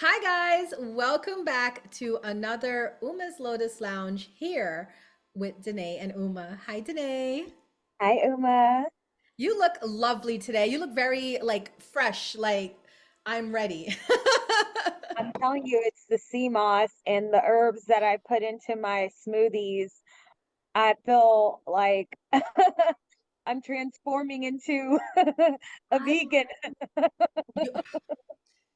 Hi, guys. Welcome back to another Uma's Lotus Lounge here with Danae and Uma. Hi, Danae. Hi, Uma. You look lovely today. You look very fresh, like I'm ready. I'm telling you, it's the sea moss and the herbs that I put into my smoothies. I feel like I'm transforming into a I vegan. you,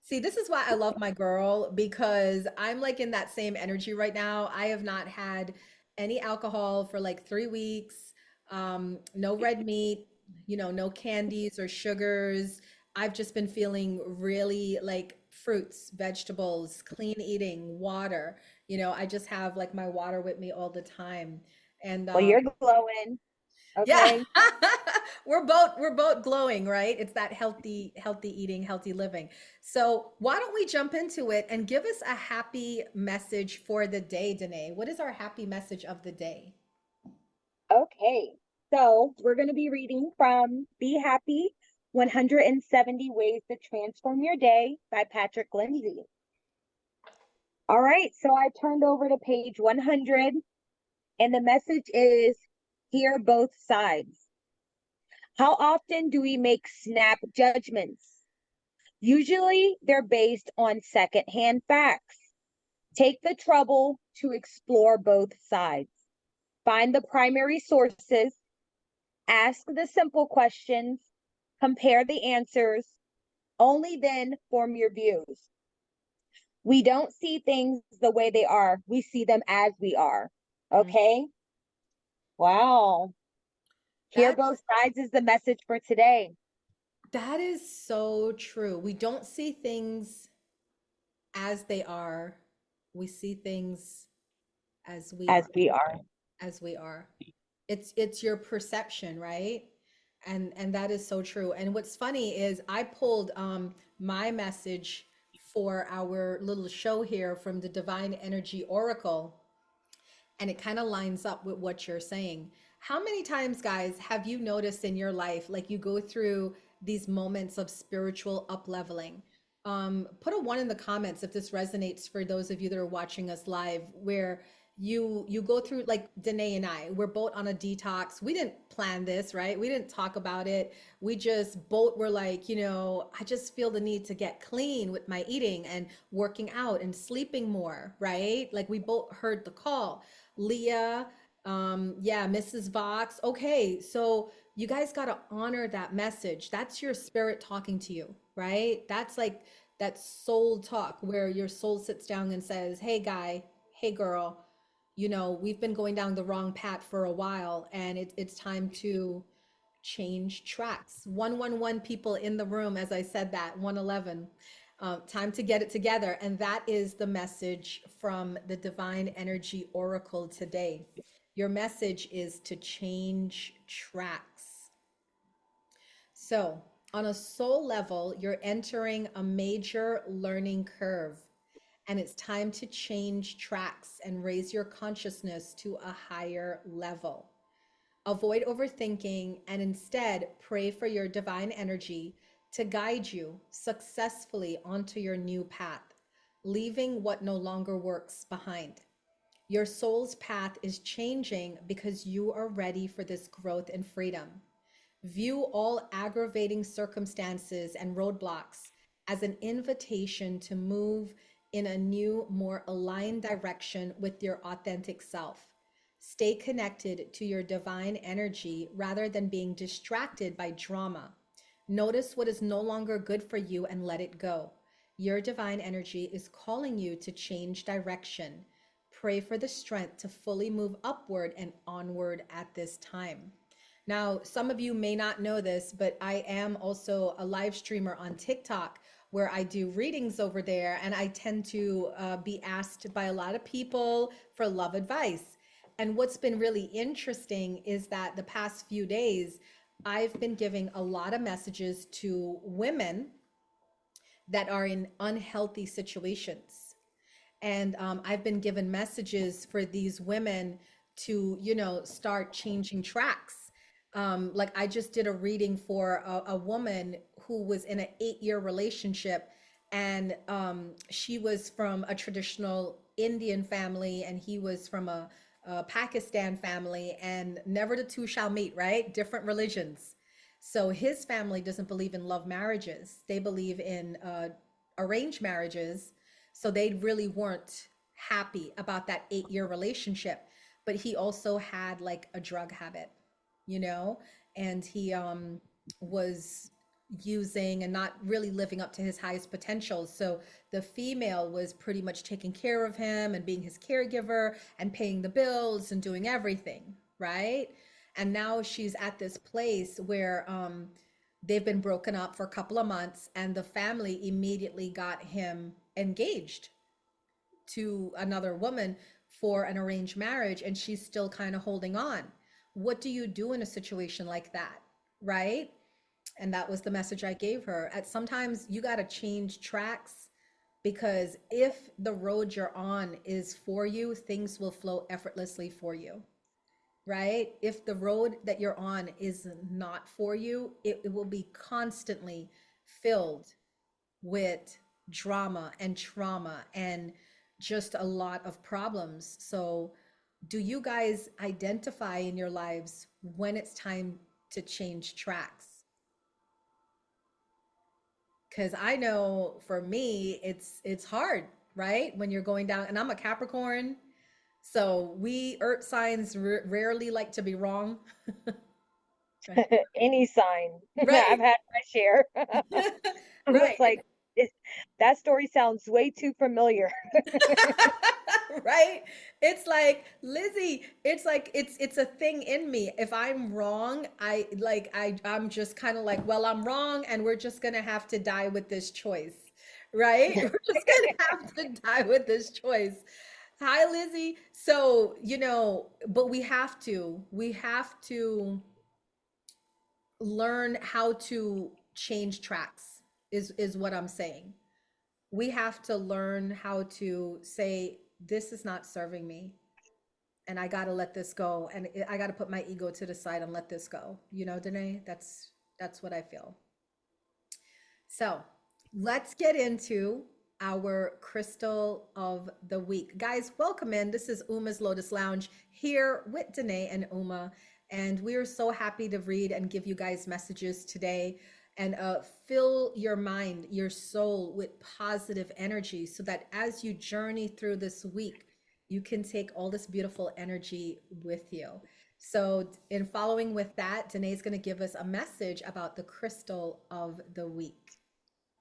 See, this is why I love my girl because I'm like in that same energy right now. I have not had any alcohol for like 3 weeks. No red meat, no candies or sugars. I've just been feeling really like fruits, vegetables, clean eating, water. I just have like my water with me all the time. And Well, you're glowing. yeah, Okay. we're both glowing, right? It's that healthy eating, healthy living. So why don't we jump into it and give us a happy message for the day, Danae? What is our happy message of the day? Okay. So we're going to be reading from Be Happy 170 Ways to Transform Your Day by Patrick Lindsay. All right. So I turned over to page 100. And the message is hear both sides. How often do we make snap judgments? Usually they're based on secondhand facts. Take the trouble to explore both sides. Find the primary sources, ask the simple questions, compare the answers, only then form your views. We don't see things the way they are, we see them as we are. Mm. Okay? Wow. Hear That both sides is the message for today. that is so true. We don't see things as they are. We see things as we As are, we are. as we are. It's your perception, right? And that is so true. And what's funny is I pulled my message for our little show here from the Divine Energy Oracle, and it kind of lines up with what you're saying. How many times, guys, have you noticed in your life, like you go through these moments of spiritual up leveling? Put a one in the comments if this resonates for those of you that are watching us live, where you go through like Danae and I, we're both on a detox. We didn't plan this, right? We didn't talk about it. We just both were like, I just feel the need to get clean with my eating and working out and sleeping more, right? Like we both heard the call. Leah, yeah, Mrs. Vox. Okay, so you guys got to honor that message. That's your spirit talking to you, right? That's like that soul talk where your soul sits down and says, "Hey guy, hey girl, we've been going down the wrong path for a while and it's time to change tracks." 111 people in the room as I said that, 111. Time to get it together. And that is the message from the Divine Energy Oracle today. Your message is to change tracks. So, on a soul level, you're entering a major learning curve, and it's time to change tracks and raise your consciousness to a higher level. Avoid overthinking and instead pray for your divine energy to guide you successfully onto your new path, leaving what no longer works behind. Your soul's path is changing because you are ready for this growth and freedom. View all aggravating circumstances and roadblocks as an invitation to move in a new, more aligned direction with your authentic self. Stay connected to your divine energy rather than being distracted by drama. Notice what is no longer good for you and let it go. Your divine energy is calling you to change direction. Pray for the strength to fully move upward and onward at this time. Now, some of you may not know this, but I am also a live streamer on TikTok where I do readings over there, and I tend to be asked by a lot of people for love advice. And what's been really interesting is that the past few days, I've been giving a lot of messages to women that are in unhealthy situations. And I've been given messages for these women to, start changing tracks. Like I just did a reading for a woman who was in an 8-year relationship, and she was from a traditional Indian family, and he was from a Pakistan family, and never the two shall meet, right? Different religions. So his family doesn't believe in love marriages. They believe in arranged marriages. So they really weren't happy about that 8-year relationship. But he also had like a drug habit, you know, and he was using and not really living up to his highest potential. So the female was pretty much taking care of him and being his caregiver and paying the bills and doing everything, right? And now she's at this place where they've been broken up for a couple of months, and the family immediately got him engaged to another woman for an arranged marriage, and she's still kind of holding on. What do you do in a situation like that, right? And that was the message I gave her. At sometimes you got to change tracks, because if the road you're on is for you, things will flow effortlessly for you, right? If the road that you're on is not for you, it will be constantly filled with drama and trauma and just a lot of problems. So, do you guys identify in your lives when it's time to change tracks? Because I know for me, it's hard, right? When you're going down, and I'm a Capricorn, so we earth signs rarely like to be wrong. Right. Any sign. Right. I've had my share. I'm Right. just like, it, that story sounds way too familiar. Right? It's like, Lizzie, it's like it's a thing in me. If I'm wrong, I'm just kind of like, well, I'm wrong, and we're just gonna have to die with this choice. Right? We're just gonna have to die with this choice. Hi, Lizzie. So, but we have to learn how to change tracks, is what I'm saying. We have to learn how to say, this is not serving me, and I got to let this go, and I got to put my ego to the side and let this go. Danae, that's what I feel. So let's get into our crystal of the week. Guys, welcome in. This is Uma's Lotus Lounge here with Danae and Uma. And we are so happy to read and give you guys messages today, and fill your mind, your soul with positive energy, so that as you journey through this week, you can take all this beautiful energy with you. So, in following with that, Danae is going to give us a message about the crystal of the week.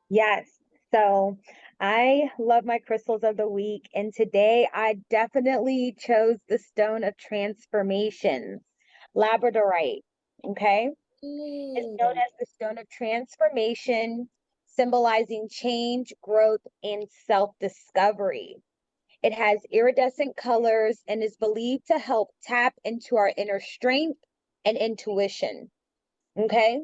Yes. So I love my crystals of the week. And today I definitely chose the stone of transformation, labradorite. Okay. It's known Ooh. as the stone of transformation, symbolizing change, growth, and self-discovery. It has iridescent colors and is believed to help tap into our inner strength and intuition. Okay.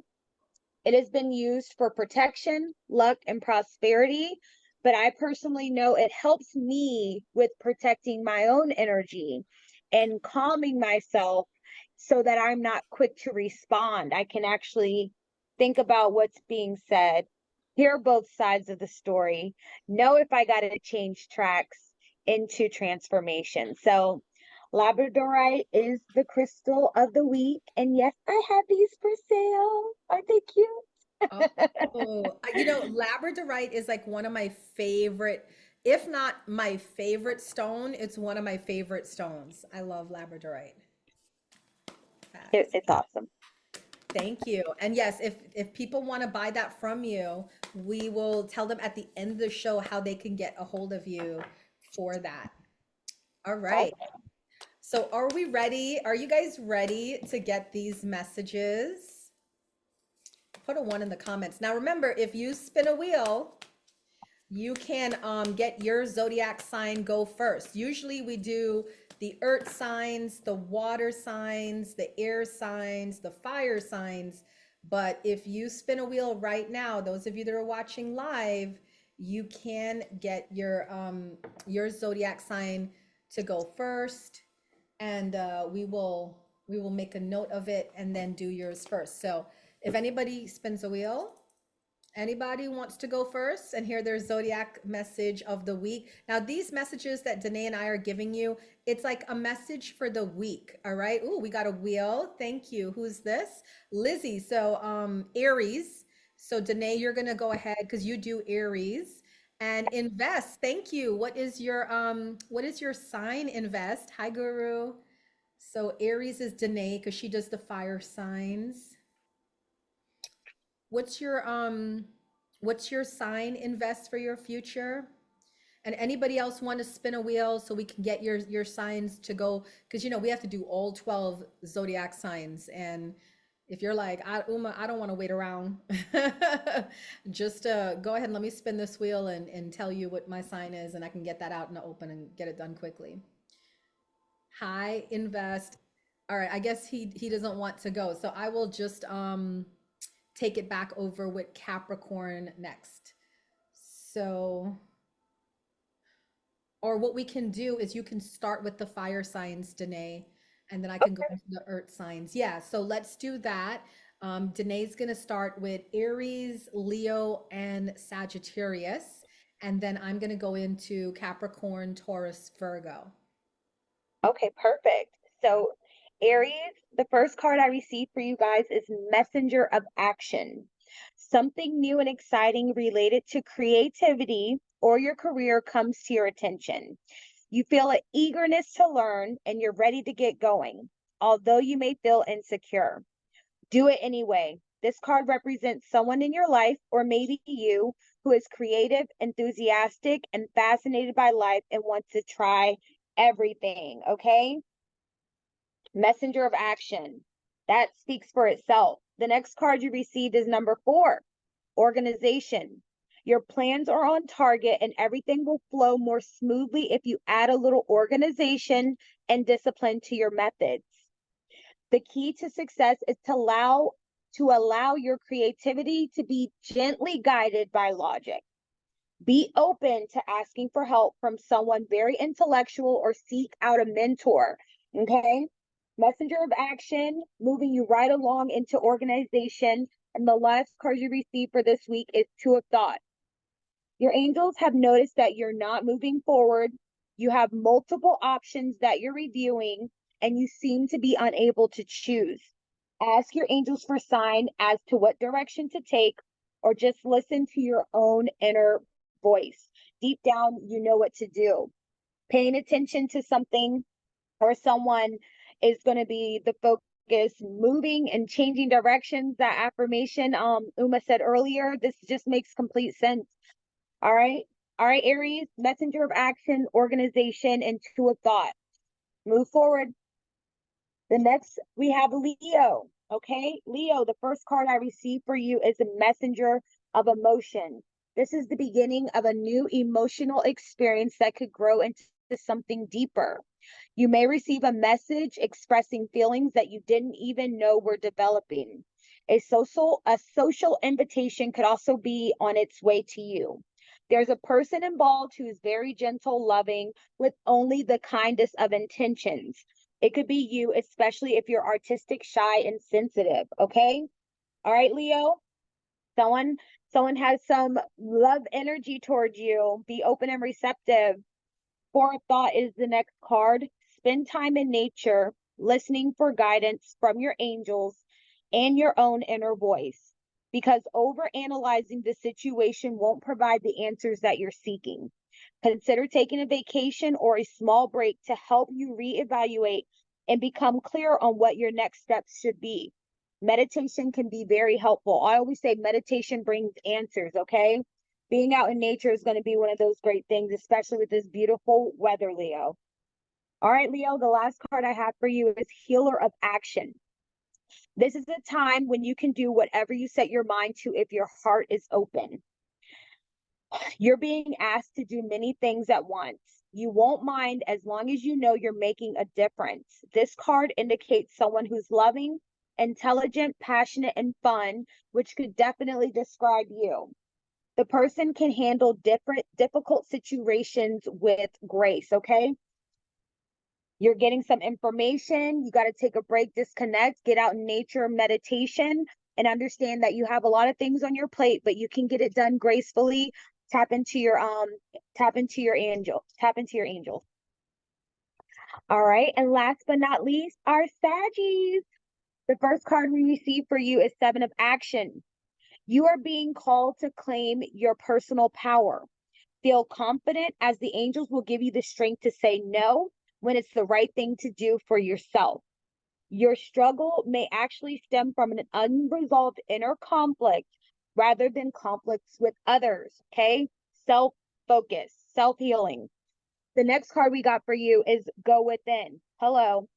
It has been used for protection, luck, and prosperity, but I personally know it helps me with protecting my own energy and calming myself so that I'm not quick to respond. I can actually think about what's being said, hear both sides of the story, know if I got to change tracks into transformation. So, Labradorite is the crystal of the week. And yes, I have these for sale. Aren't they cute? Oh, labradorite is like one of my favorite, if not my favorite stone, it's one of my favorite stones. I love labradorite. Facts. It's awesome. Thank you. And yes, if people want to buy that from you, we will tell them at the end of the show how they can get a hold of you for that. All right. Awesome. So are we ready? Are you guys ready to get these messages? Put a 1 in the comments. Now remember, if you spin a wheel, you can get your zodiac sign go first. Usually we do the earth signs, the water signs, the air signs, the fire signs. But if you spin a wheel right now, those of you that are watching live, you can get your zodiac sign to go first, and we will make a note of it and then do yours first. So if anybody spins a wheel Anybody wants to go first and hear their zodiac message of the week? Now, these messages that Danae and I are giving you, it's like a message for the week. All right. Ooh, we got a wheel. Thank you. Who's this? Lizzie. So, Aries. So, Danae, you're gonna go ahead because you do Aries. And invest. Thank you. What is your sign? Invest. Hi, Guru. So Aries is Danae because she does the fire signs. What's your sign? Invest for your future. And anybody else want to spin a wheel so we can get your signs to go? Because we have to do all 12 zodiac signs. And if you're like, Uma, I don't want to wait around, just go ahead and let me spin this wheel and tell you what my sign is, and I can get that out in the open and get it done quickly. Hi, invest. All right, I guess he doesn't want to go. So I will just take it back over with Capricorn next. So, or what we can do is you can start with the fire signs, Danae, and then I can go into the earth signs. Yeah, so let's do that. Danae's going to start with Aries, Leo, and Sagittarius. And then I'm going to go into Capricorn, Taurus, Virgo. Okay, perfect. So, Aries, the first card I received for you guys is Messenger of Action. Something new and exciting related to creativity or your career comes to your attention. You feel an eagerness to learn and you're ready to get going, although you may feel insecure. Do it anyway. This card represents someone in your life, or maybe you, who is creative, enthusiastic, and fascinated by life and wants to try everything, okay? Messenger of Action. That speaks for itself. The next card you received is number 4, Organization. Your plans are on target and everything will flow more smoothly if you add a little organization and discipline to your methods. The key to success is to allow your creativity to be gently guided by logic. Be open to asking for help from someone very intellectual or seek out a mentor, okay? Messenger of Action, moving you right along into organization. And the last card you receive for this week is Two of Thoughts. Your angels have noticed that you're not moving forward. You have multiple options that you're reviewing, and you seem to be unable to choose. Ask your angels for sign as to what direction to take, or just listen to your own inner voice. Deep down, you know what to do. Paying attention to something or someone is going to be the focus. Moving and changing directions, that affirmation Uma said earlier, this just makes complete sense. All right, Aries, Messenger of Action, Organization, and Two of Thought. Move forward. The next, we have Leo. Okay, Leo, the first card I received for you is a Messenger of Emotion. This is the beginning of a new emotional experience that could grow into something deeper. You may receive a message expressing feelings that you didn't even know were developing. A social invitation could also be on its way to you. There's a person involved who is very gentle, loving, with only the kindest of intentions. It could be you, especially if you're artistic, shy, and sensitive, okay? All right, Leo? Someone has some love energy towards you. Be open and receptive. Four of Thought is the next card. Spend time in nature, listening for guidance from your angels and your own inner voice, because overanalyzing the situation won't provide the answers that you're seeking. Consider taking a vacation or a small break to help you reevaluate and become clear on what your next steps should be. Meditation can be very helpful. I always say meditation brings answers, okay? Being out in nature is going to be one of those great things, especially with this beautiful weather, Leo. All right, Leo, the last card I have for you is Healer of Action. This is a time when you can do whatever you set your mind to if your heart is open. You're being asked to do many things at once. You won't mind as long as you know you're making a difference. This card indicates someone who's loving, intelligent, passionate, and fun, which could definitely describe you. The person can handle difficult situations with grace, okay? You're getting some information. You got to take a break, disconnect, get out in nature, meditation, and understand that you have a lot of things on your plate, but you can get it done gracefully. Tap into your angel. Tap into your angel. All right. And last but not least, our Saggies. The first card we receive for you is Seven of Action. You are being called to claim your personal power. Feel confident, as the angels will give you the strength to say no when it's the right thing to do for yourself. Your struggle may actually stem from an unresolved inner conflict rather than conflicts with others. Okay. Self-focus, self-healing. The next card we got for you is Go Within. Hello.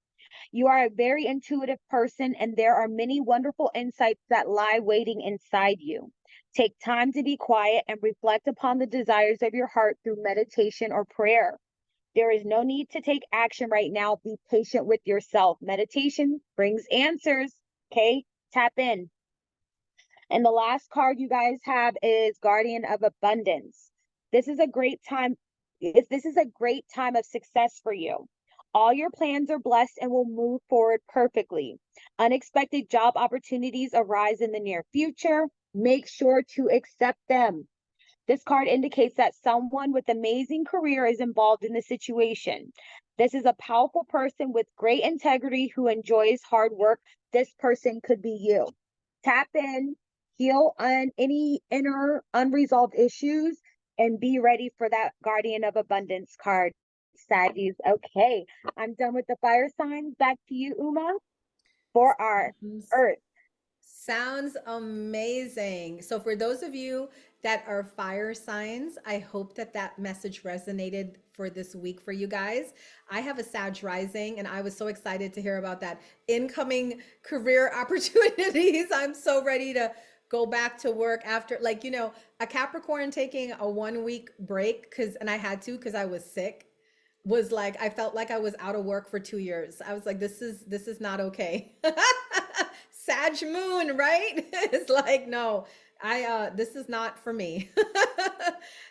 You are a very intuitive person, and there are many wonderful insights that lie waiting inside you. Take time to be quiet and reflect upon the desires of your heart through meditation or prayer. There is no need to take action right now. Be patient with yourself. Meditation brings answers. Okay, tap in. And the last card you guys have is Guardian of Abundance. This is a great time. This is a great time of success for you. All your plans are blessed and will move forward perfectly. Unexpected job opportunities arise in the near future. Make sure to accept them. This card indicates that someone with amazing career is involved in the situation. This is a powerful person with great integrity who enjoys hard work. This person could be you. Tap in, heal on any inner unresolved issues, and be ready for that Guardian of Abundance card, Saggies. Okay, I'm done with the fire signs. Back to you, Uma, for our Earth. Sounds amazing. So for those of you that are fire signs, I hope that that message resonated for this week for you guys. I have a Sag rising, and I was so excited to hear about that incoming career opportunities. I'm so ready to go back to work after, like, a Capricorn taking a 1 week break, and I had to because I was sick, was like, I felt like I was out of work for 2 years. I was like, this is not okay. Sag moon, right? It's like, no, this is not for me.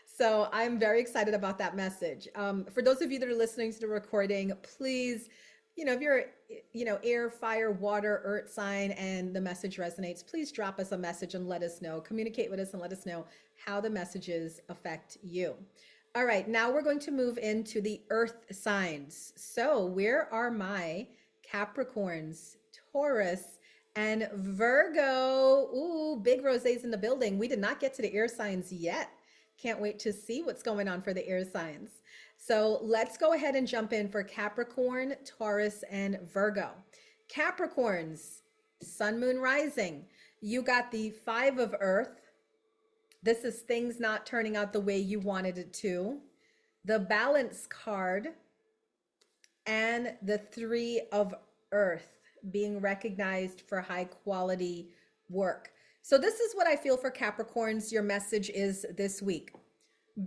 So I'm very excited about that message. For those of you that are listening to the recording, please, if you're, air, fire, water, earth sign, and the message resonates, please drop us a message and let us know. Communicate with us and let us know how the messages affect you. All right, now we're going to move into the earth signs. So where are my Capricorns, Taurus, and Virgo? Ooh, big rosés in the building. We did not get to the air signs yet. Can't wait to see what's going on for the air signs. So let's go ahead and jump in for Capricorn, Taurus, and Virgo. Capricorns, sun, moon, rising. You got the 5 of earth. This is things not turning out the way you wanted it to. The balance card and the 3 of earth, being recognized for high quality work. So this is what I feel for Capricorns. Your message is this week.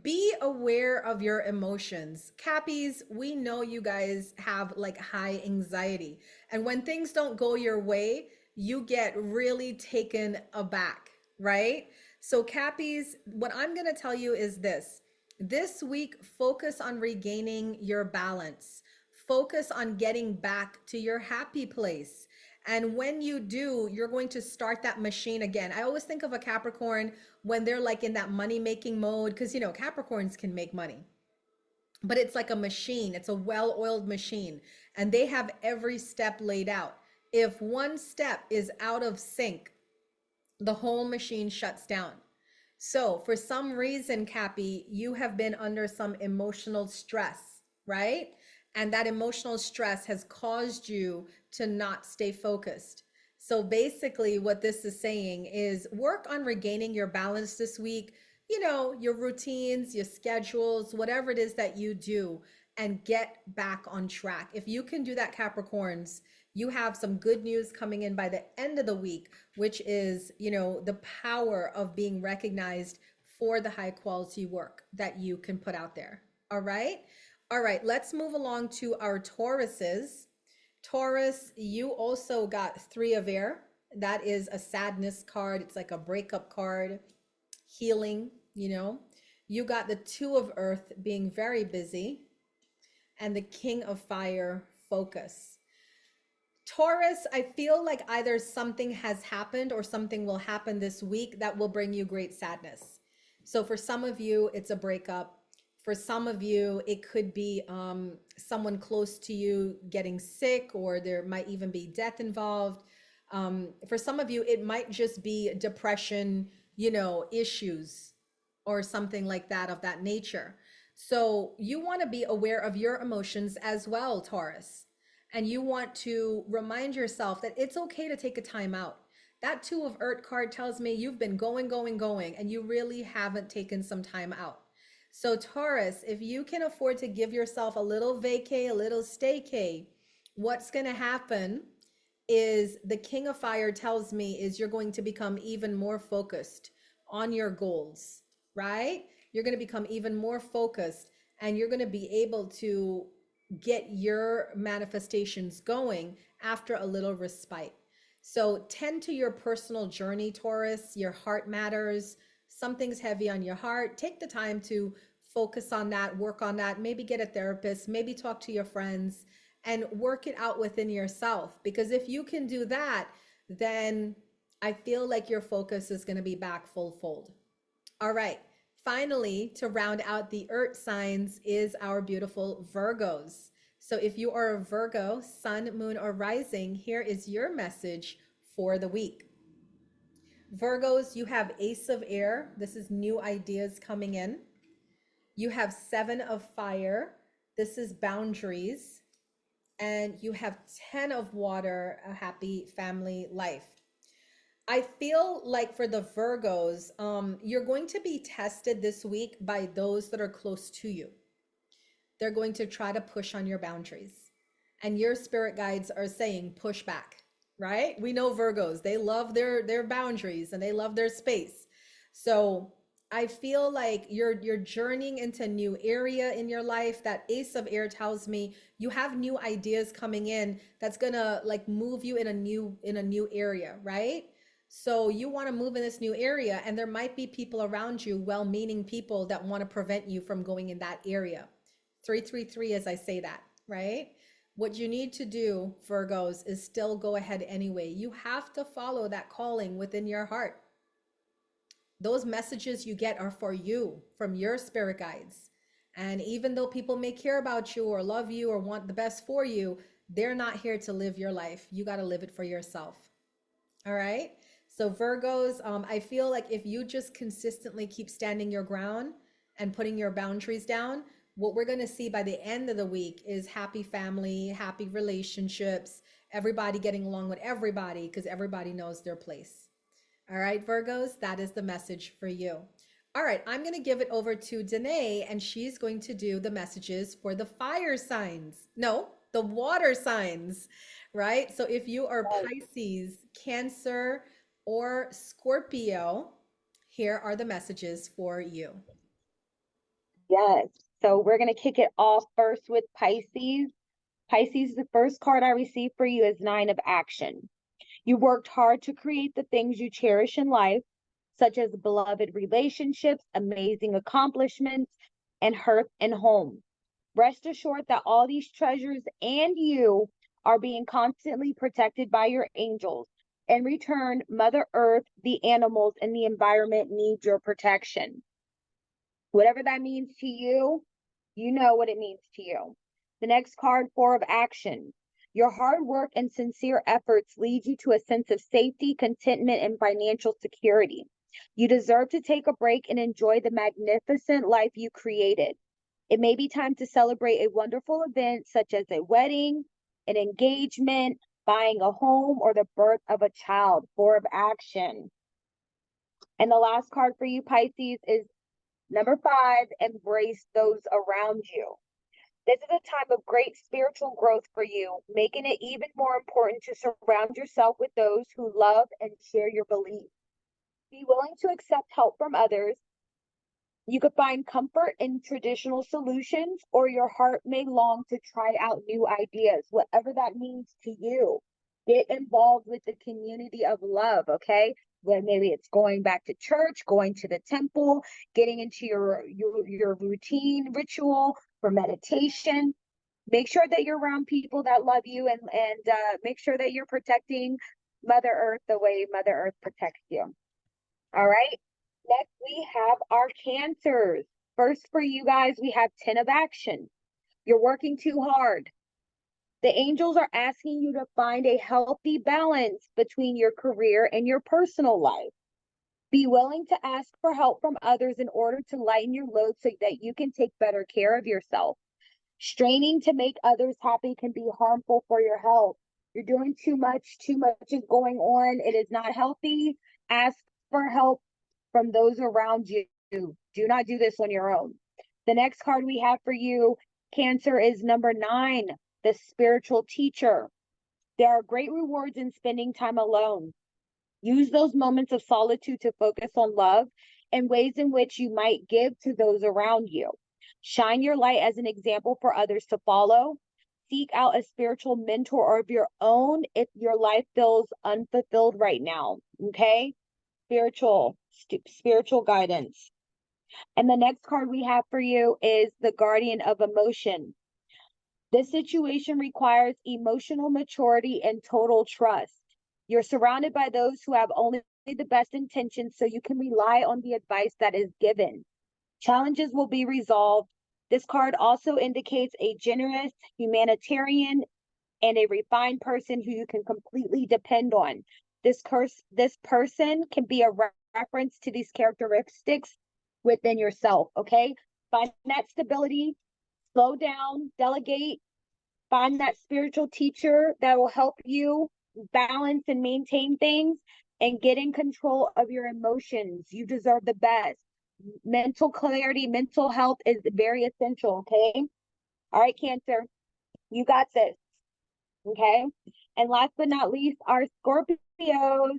Be aware of your emotions. Cappies, we know you guys have like high anxiety. And when things don't go your way, you get really taken aback, right? So Cappies, what I'm going to tell you is this week, focus on regaining your balance. Focus on getting back to your happy place. And when you do, you're going to start that machine again. I always think of a Capricorn when they're like in that money making mode, because Capricorns can make money, but it's like a machine. It's a well-oiled machine, and they have every step laid out. If one step is out of sync, the whole machine shuts down. So for some reason, Cappy, you have been under some emotional stress, right? And that emotional stress has caused you to not stay focused. So basically what this is saying is work on regaining your balance this week, your routines, your schedules, whatever it is that you do, and get back on track. If you can do that, Capricorns, you have some good news coming in by the end of the week, which is, the power of being recognized for the high quality work that you can put out there. All right. All right, let's move along to our Tauruses. Taurus, you also got 3 of air. That is a sadness card. It's like a breakup card, healing, You got the 2 of earth, being very busy, and the King of fire, focus. Taurus, I feel like either something has happened or something will happen this week that will bring you great sadness. So for some of you, it's a breakup. For some of you, it could be someone close to you getting sick, or there might even be death involved. For some of you, it might just be depression, issues or something like that of that nature. So you want to be aware of your emotions as well, Taurus. And you want to remind yourself that it's okay to take a time out. That Two of Earth card tells me you've been going, going, going, and you really haven't taken some time out. So, Taurus, if you can afford to give yourself a little vacay, a little staycay, what's going to happen is the King of Fire tells me is you're going to become even more focused on your goals, right? You're going to become even more focused, and you're going to be able to get your manifestations going after a little respite. So tend to your personal journey, Taurus. Your heart matters. Something's heavy on your heart. Take the time to focus on that, work on that, maybe get a therapist, maybe talk to your friends and work it out within yourself. Because if you can do that, then I feel like your focus is going to be back full fold. All right. Finally, to round out the earth signs is our beautiful Virgos. So if you are a Virgo, sun, moon, or rising, here is your message for the week. Virgos, you have Ace of Air. This is new ideas coming in. You have Seven of Fire. This is boundaries. And you have 10 of Water, a happy family life. I feel like for the Virgos, you're going to be tested this week by those that are close to you. They're going to try to push on your boundaries. And your spirit guides are saying, push back, right? We know Virgos, they love their boundaries and they love their space. So I feel like you're journeying into a new area in your life. That Ace of Air tells me you have new ideas coming in that's gonna like move you in a new area, right? So you want to move in this new area, and there might be people around you, well-meaning people, that want to prevent you from going in that area. 333 as I say that, right? What you need to do, Virgos, is still go ahead anyway. You have to follow that calling within your heart. Those messages you get are for you, from your spirit guides. And even though people may care about you or love you or want the best for you, they're not here to live your life. You got to live it for yourself. All right. So Virgos, I feel like if you just consistently keep standing your ground and putting your boundaries down, what we're going to see by the end of the week is happy family, happy relationships, everybody getting along with everybody because everybody knows their place. All right, Virgos, that is the message for you. All right, I'm going to give it over to Danae, and she's going to do the messages for the fire signs. No, the water signs, right? So if you are Pisces, Cancer, or Scorpio, here are the messages for you. Yes. So we're going to kick it off first with Pisces. Pisces, the first card I received for you is Nine of Action. You worked hard to create the things you cherish in life, such as beloved relationships, amazing accomplishments, and hearth and home. Rest assured that all these treasures and you are being constantly protected by your angels. In return, Mother Earth, the animals, and the environment need your protection. Whatever that means to you, you know what it means to you. The next card, Four of Action. Your hard work and sincere efforts lead you to a sense of safety, contentment, and financial security. You deserve to take a break and enjoy the magnificent life you created. It may be time to celebrate a wonderful event such as a wedding, an engagement, buying a home, or the birth of a child. Four of Action. And the last card for you, Pisces, is number 5, embrace those around you. This is a time of great spiritual growth for you, making it even more important to surround yourself with those who love and share your beliefs. Be willing to accept help from others. You could find comfort in traditional solutions, or your heart may long to try out new ideas, whatever that means to you. Get involved with the community of love, okay? Where maybe it's going back to church, going to the temple, getting into your routine ritual for meditation. Make sure that you're around people that love you, and make sure that you're protecting Mother Earth the way Mother Earth protects you. All right. Next, we have our Cancers. First, for you guys, we have 10 of action. You're working too hard. The angels are asking you to find a healthy balance between your career and your personal life. Be willing to ask for help from others in order to lighten your load so that you can take better care of yourself. Straining to make others happy can be harmful for your health. You're doing too much is going on. It is not healthy. Ask for help from those around you. Do not do this on your own. The next card we have for you, Cancer, is number 9, the spiritual teacher. There are great rewards in spending time alone. Use those moments of solitude to focus on love and ways in which you might give to those around you. Shine your light as an example for others to follow. Seek out a spiritual mentor of your own if your life feels unfulfilled right now. Okay? Spiritual guidance. And the next card we have for you is the Guardian of Emotion. This situation requires emotional maturity and total trust. You're surrounded by those who have only the best intentions, so you can rely on the advice that is given. Challenges will be resolved. This card also indicates a generous, humanitarian, and a refined person who you can completely depend on. This person can be a reference to these characteristics within yourself, okay? Find that stability, slow down, delegate, find that spiritual teacher that will help you balance and maintain things, and get in control of your emotions. You deserve the best. Mental clarity, mental health is very essential, okay? All right, Cancer, you got this, okay? And last but not least, our Scorpios.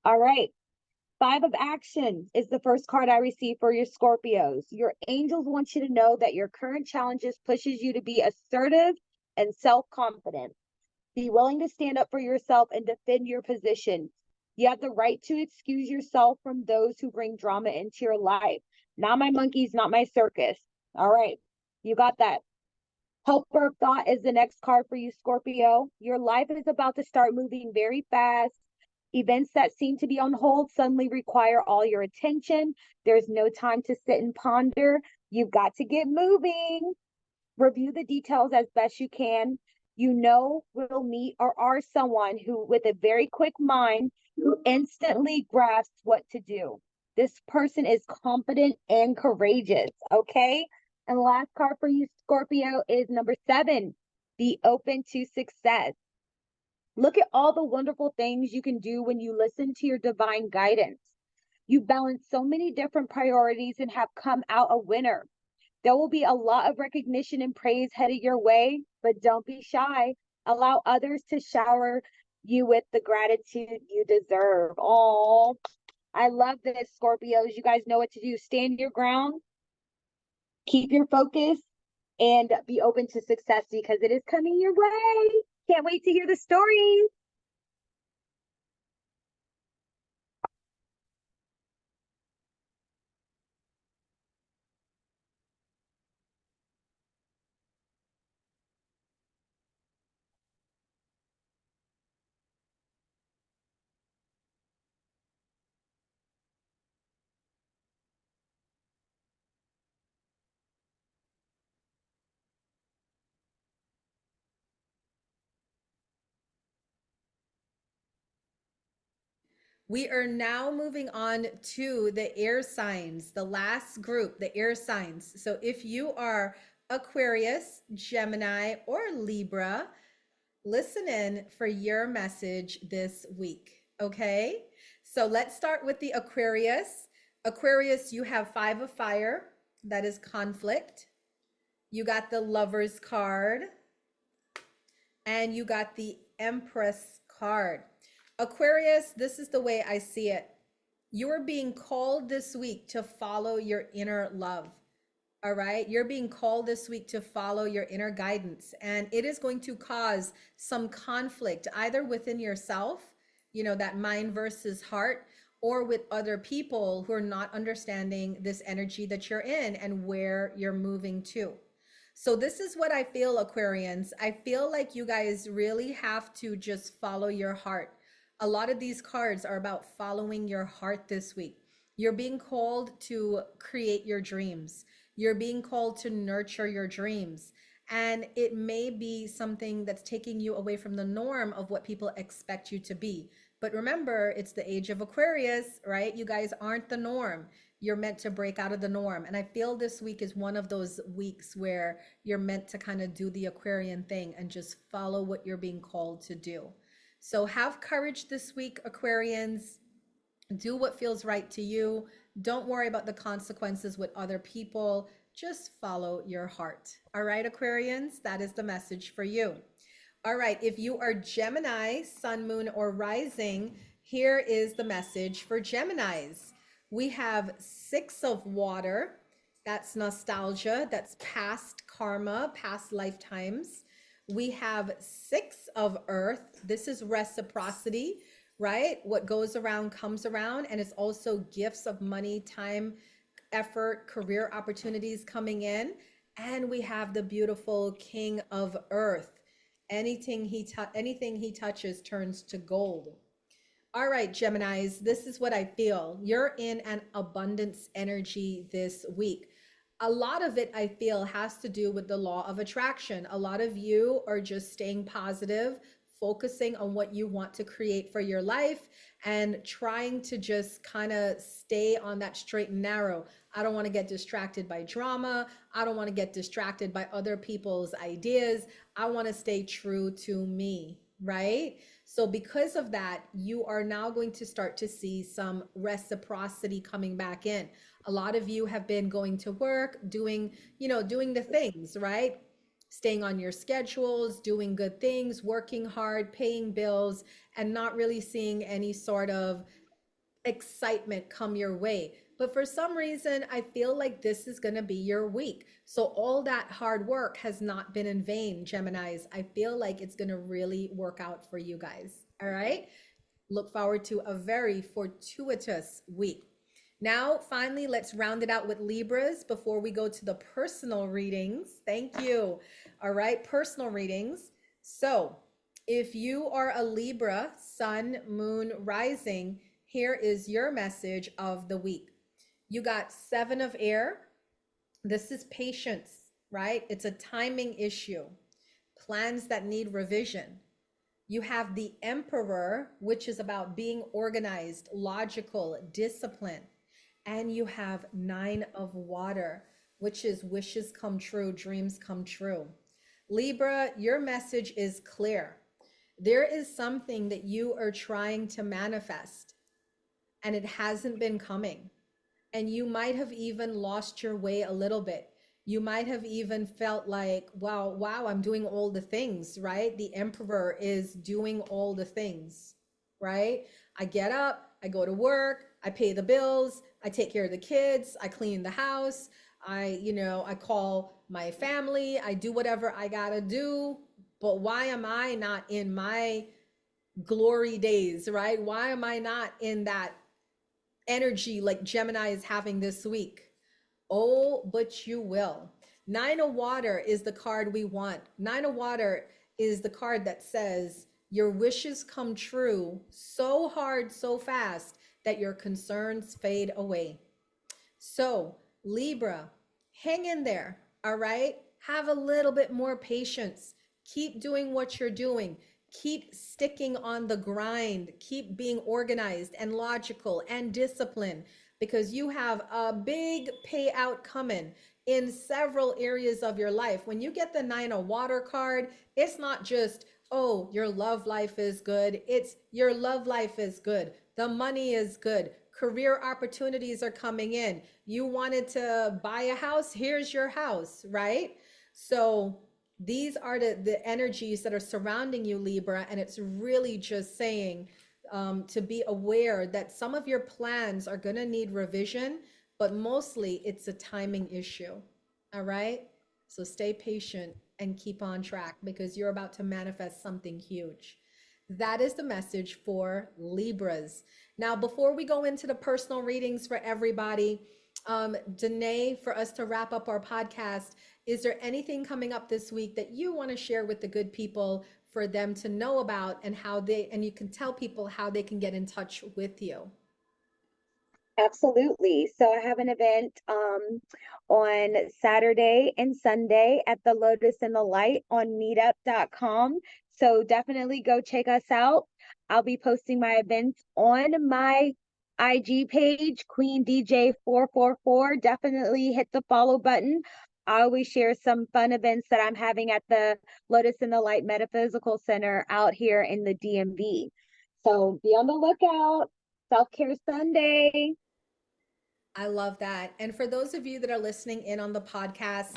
All right. 5 of Action is the first card I received for your Scorpios. Your angels want you to know that your current challenges pushes you to be assertive and self-confident. Be willing to stand up for yourself and defend your position. You have the right to excuse yourself from those who bring drama into your life. Not my monkeys, not my circus. All right, you got that. Helper of Thought is the next card for you, Scorpio. Your life is about to start moving very fast. Events that seem to be on hold suddenly require all your attention. There's no time to sit and ponder. You've got to get moving. Review the details as best you can. You know, will meet or are someone who, with a very quick mind, who instantly grasps what to do. This person is confident and courageous, okay? And the last card for you, Scorpio, is number 7, be open to success. Look at all the wonderful things you can do when you listen to your divine guidance. You balance so many different priorities and have come out a winner. There will be a lot of recognition and praise headed your way, but don't be shy. Allow others to shower you with the gratitude you deserve. Oh, I love this, Scorpios. You guys know what to do. Stand your ground, keep your focus, and be open to success because it is coming your way. Can't wait to hear the stories. We are now moving on to the air signs, the last group, the air signs. So if you are Aquarius, Gemini, or Libra, listen in for your message this week. Okay. So let's start with the Aquarius. Aquarius, you have 5 of fire. That is conflict. You got the Lovers card. And you got the Empress card. Aquarius, this is the way I see it. You are being called this week to follow your inner love. All right. You're being called this week to follow your inner guidance. And it is going to cause some conflict either within yourself, you know, that mind versus heart, or with other people who are not understanding this energy that you're in and where you're moving to. So this is what I feel, Aquarians. I feel like you guys really have to just follow your heart. A lot of these cards are about following your heart this week. You're being called to create your dreams. You're being called to nurture your dreams. And it may be something that's taking you away from the norm of what people expect you to be. But remember, it's the age of Aquarius, right? You guys aren't the norm. You're meant to break out of the norm. And I feel this week is one of those weeks where you're meant to kind of do the Aquarian thing and just follow what you're being called to do. So have courage this week, Aquarians. Do what feels right to you. Don't worry about the consequences with other people. Just follow your heart. All right, Aquarians, that is the message for you. All right, if you are Gemini, sun, moon, or rising, here is the message for Geminis. We have 6 of water. That's nostalgia. That's past karma, past lifetimes. We have 6 of earth. This is reciprocity, right? What goes around comes around. And it's also gifts of money, time, effort, career opportunities coming in. And we have the beautiful king of earth. Anything he touches turns to gold. All right, Geminis, this is what I feel. You're in an abundance energy this week. A lot of it, I feel, has to do with the law of attraction. A lot of you are just staying positive, focusing on what you want to create for your life and trying to just kind of stay on that straight and narrow. I don't want to get distracted by drama. I don't want to get distracted by other people's ideas. I want to stay true to me, right? So because of that, you are now going to start to see some reciprocity coming back in. A lot of you have been going to work, doing the things, right? Staying on your schedules, doing good things, working hard, paying bills, and not really seeing any sort of excitement come your way. But for some reason, I feel like this is going to be your week. So all that hard work has not been in vain, Geminis. I feel like it's going to really work out for you guys. All right. Look forward to a very fortuitous week. Now, finally, let's round it out with Libras before we go to the personal readings. Thank you. All right, personal readings. So if you are a Libra, sun, moon, rising, here is your message of the week. You got 7 of air. This is patience, right? It's a timing issue. Plans that need revision. You have the Emperor, which is about being organized, logical, disciplined. And you have 9 of water, which is wishes come true, dreams come true. Libra, your message is clear. There is something that you are trying to manifest and it hasn't been coming. And you might have even lost your way a little bit. You might have even felt like, wow, I'm doing all the things, right? The Emperor is doing all the things, right? I get up, I go to work, I pay the bills, I take care of the kids, I clean the house, I call my family, I do whatever I gotta do. But why am I not in my glory days, right? Why am I not in that energy like Gemini is having this week? Oh, but you will. 9 of water is the card we want. 9 of water is the card that says your wishes come true so hard, so fast that your concerns fade away. So Libra, hang in there, all right? Have a little bit more patience. Keep doing what you're doing. Keep sticking on the grind. Keep being organized and logical and disciplined because you have a big payout coming in several areas of your life. When you get the 9 of water card, it's not just, oh, your love life is good. It's your love life is good. The money is good. Career opportunities are coming in. You wanted to buy a house, here's your house, right? So these are the energies that are surrounding you, Libra, and it's really just saying to be aware that some of your plans are going to need revision, but mostly it's a timing issue, all right? So stay patient and keep on track because you're about to manifest something huge. That is the message for Libras. Now, before we go into the personal readings for everybody, Danae, for us to wrap up our podcast, is there anything coming up this week that you want to share with the good people for them to know about and how they, and you can tell people how they can get in touch with you? Absolutely. So I have an event on Saturday and Sunday at the Lotus and the Light on meetup.com. So definitely go check us out. I'll be posting my events on my IG page, Queen DJ 444. Definitely hit the follow button. I always share some fun events that I'm having at the Lotus and the Light Metaphysical Center out here in the DMV. So be on the lookout. Self Care Sunday. I love that. And for those of you that are listening in on the podcast,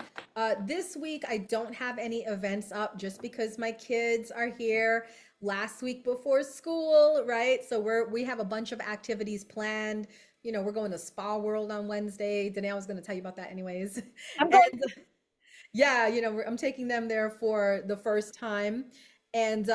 this week I don't have any events up just because my kids are here last week before school, right? So we have a bunch of activities planned. You know, we're going to Spa World on Wednesday. Danielle was going to tell you about that anyways. I'm going. And yeah, you know, I'm taking them there for the first time, and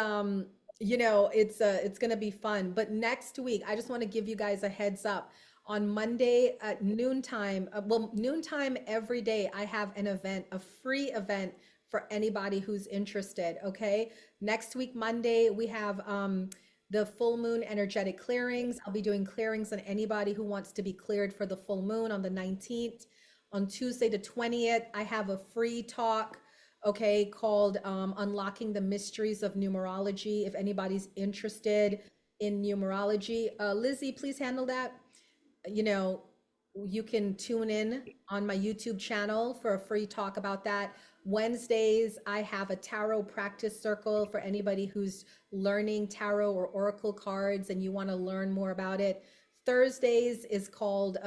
you know, it's gonna be fun. But next week, I just want to give you guys a heads up. On Monday at noontime, well, noontime every day, I have an event, a free event for anybody who's interested. Okay, next week, Monday, we have the full moon energetic clearings. I'll be doing clearings on anybody who wants to be cleared for the full moon on the 19th. On Tuesday the 20th, I have a free talk, okay, called Unlocking the Mysteries of Numerology. If anybody's interested in numerology, Lizzie, please handle that. You know, you can tune in on my YouTube channel for a free talk about that. Wednesdays, I have a tarot practice circle for anybody who's learning tarot or oracle cards and you want to learn more about it. Thursdays is called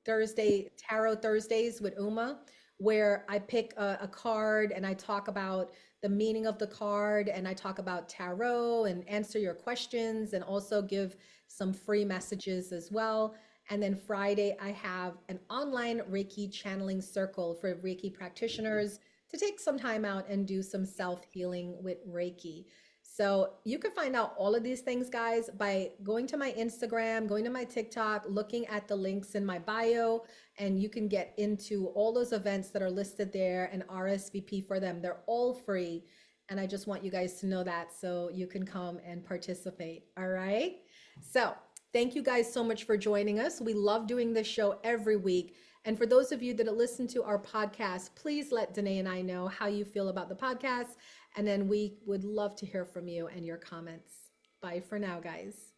Thursday Tarot Thursdays with Uma, where I pick a card and I talk about the meaning of the card and I talk about tarot and answer your questions and also give some free messages as well. And then Friday, I have an online Reiki channeling circle for Reiki practitioners to take some time out and do some self healing with Reiki. So you can find out all of these things, guys, by going to my Instagram, going to my TikTok, looking at the links in my bio, and you can get into all those events that are listed there and RSVP for them. They're all free. And I just want you guys to know that so you can come and participate. All right. So thank you guys so much for joining us. We love doing this show every week. And for those of you that listen to our podcast, please let Danae and I know how you feel about the podcast. And then we would love to hear from you and your comments. Bye for now, guys.